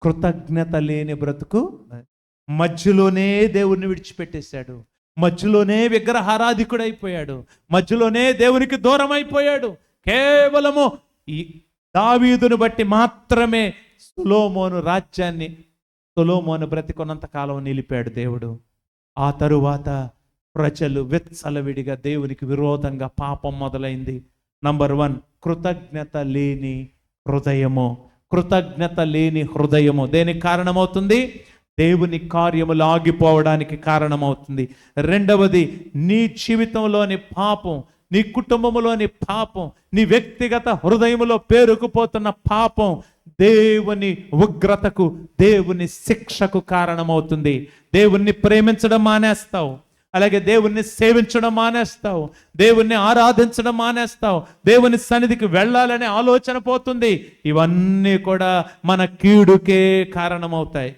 కృతజ్ఞత లేని బ్రతుకు. మధ్యలోనే దేవుణ్ణి విడిచిపెట్టేశాడు, మధ్యలోనే విగ్రహారాధికుడైపోయాడు, మధ్యలోనే దేవునికి దూరం అయిపోయాడు. కేవలము ఈ దావీదును బట్టి మాత్రమే సొలొమోను బ్రతికొన్నంత కాలం నిలిపాడు దేవుడు. ఆ తరువాత ప్రజలు విచ్చలవిడిగా దేవునికి విరోధంగా పాపం మొదలైంది. నంబర్ 1, కృతజ్ఞత లేని హృదయము. కృతజ్ఞత లేని హృదయము దేనికి కారణమవుతుంది? దేవుని కార్యములు ఆగిపోవడానికి కారణమవుతుంది. రెండవది, నీ జీవితంలోని పాపం, నీ కుటుంబంలోని పాపం, నీ వ్యక్తిగత హృదయములో పేరుకుపోతున్న పాపం దేవుని ఉగ్రతకు, దేవుని శిక్షకు కారణమవుతుంది. దేవుణ్ణి ప్రేమించడం మానేస్తావు, అలాగే దేవుణ్ణి సేవించడం మానేస్తావు, దేవుణ్ణి ఆరాధించడం మానేస్తావు, దేవుని సన్నిధికి వెళ్ళాలనే ఆలోచన పోతుంది. ఇవన్నీ కూడా మన కీడుకే కారణమవుతాయి.